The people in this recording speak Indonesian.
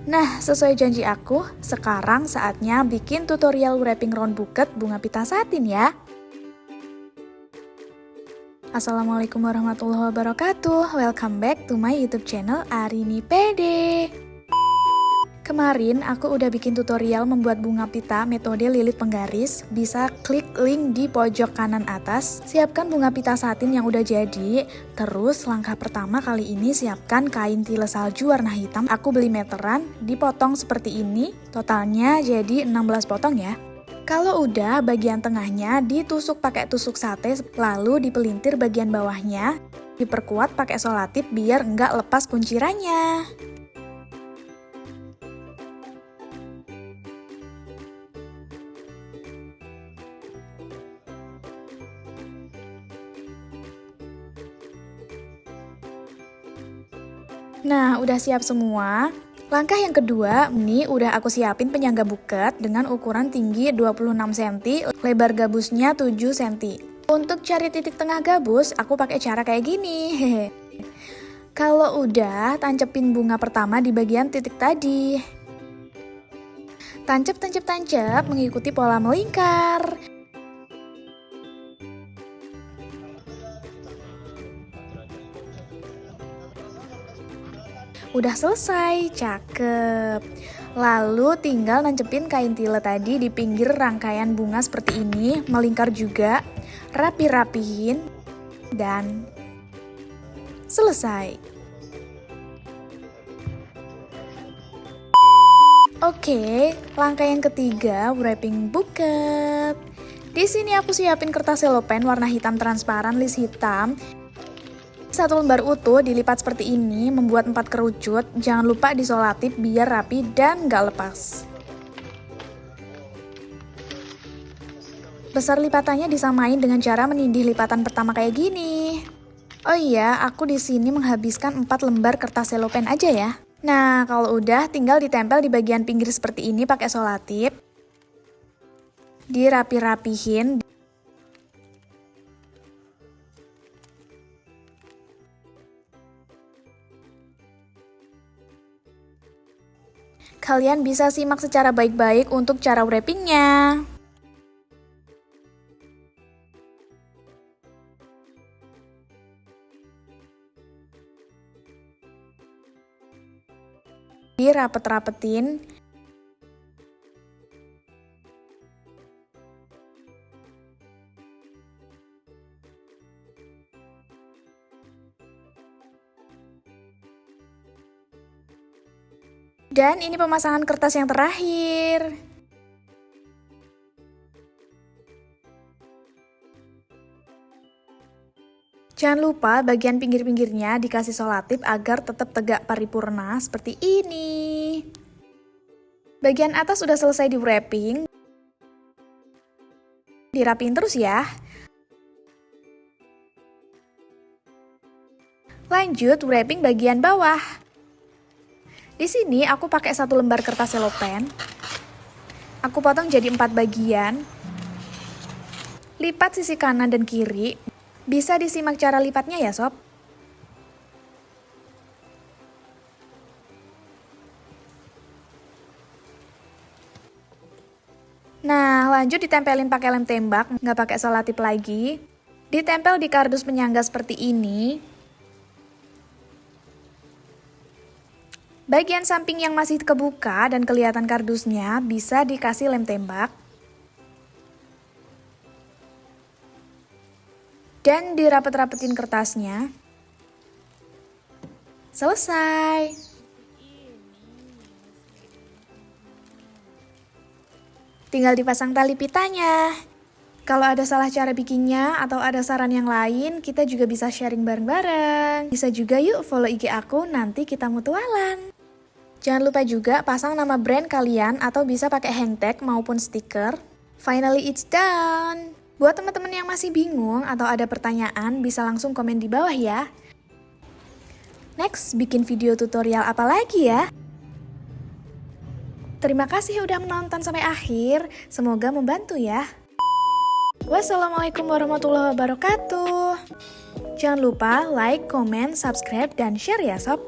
Nah, sesuai janji aku, sekarang saatnya bikin tutorial wrapping round buket bunga pita satin ya. Assalamualaikum warahmatullahi wabarakatuh. Welcome back to my YouTube channel Arini Pede. Kemarin aku udah bikin tutorial membuat bunga pita metode lilit penggaris. Bisa klik link di pojok kanan atas. Siapkan bunga pita satin yang udah jadi. Terus langkah pertama kali ini siapkan kain tiles salju warna hitam. Aku beli meteran, dipotong seperti ini. Totalnya jadi 16 potong ya. Kalau udah, bagian tengahnya ditusuk pakai tusuk sate, lalu dipelintir bagian bawahnya. Diperkuat pakai solatip biar nggak lepas kuncirannya. Nah, udah siap semua. Langkah yang kedua, ini udah aku siapin penyangga buket dengan ukuran tinggi 26 cm, lebar gabusnya 7 cm. Untuk cari titik tengah gabus, aku pakai cara kayak gini. Kalau udah, tancepin bunga pertama di bagian titik tadi. Tancap mengikuti pola melingkar. Udah selesai, cakep. Lalu tinggal nancepin kain tile tadi di pinggir rangkaian bunga seperti ini, melingkar juga, rapi-rapihin, dan selesai. Oke, langkah yang ketiga, wrapping buket. Di sini aku siapin kertas selopen warna hitam transparan, list hitam. Satu lembar utuh dilipat seperti ini, membuat 4 kerucut. Jangan lupa disolatip biar rapi dan gak lepas. Besar lipatannya disamain dengan cara menindih lipatan pertama kayak gini. Oh iya, aku di sini menghabiskan 4 lembar kertas selopen aja ya. Nah, kalau udah tinggal ditempel di bagian pinggir seperti ini pakai solatip. Dirapi-rapihin. Kalian bisa simak secara baik-baik untuk cara wrappingnya. Dirapet-rapetin. Dan ini pemasangan kertas yang terakhir. Jangan lupa bagian pinggir-pinggirnya dikasih solatip agar tetap tegak paripurna seperti ini. Bagian atas udah selesai di wrapping. Dirapiin terus ya. Lanjut wrapping bagian bawah. Di sini aku pakai 1 lembar kertas selopen. Aku potong jadi 4 bagian. Lipat sisi kanan dan kiri. Bisa disimak cara lipatnya ya sob. Nah, lanjut ditempelin pakai lem tembak, nggak pakai solatip lagi. Ditempel di kardus penyangga seperti ini. Bagian samping yang masih kebuka dan kelihatan kardusnya bisa dikasih lem tembak. Dan dirapet-rapetin kertasnya. Selesai. Tinggal dipasang tali pitanya. Kalau ada salah cara bikinnya atau ada saran yang lain, kita juga bisa sharing bareng-bareng. Bisa juga yuk follow IG aku, nanti kita mutualan. Jangan lupa juga pasang nama brand kalian atau bisa pakai hang tag maupun stiker. Finally it's done. Buat teman-teman yang masih bingung atau ada pertanyaan bisa langsung komen di bawah ya. Next, bikin video tutorial apa lagi ya? Terima kasih udah menonton sampai akhir. Semoga membantu ya. Wassalamualaikum warahmatullahi wabarakatuh. Jangan lupa like, comment, subscribe, dan share ya sob.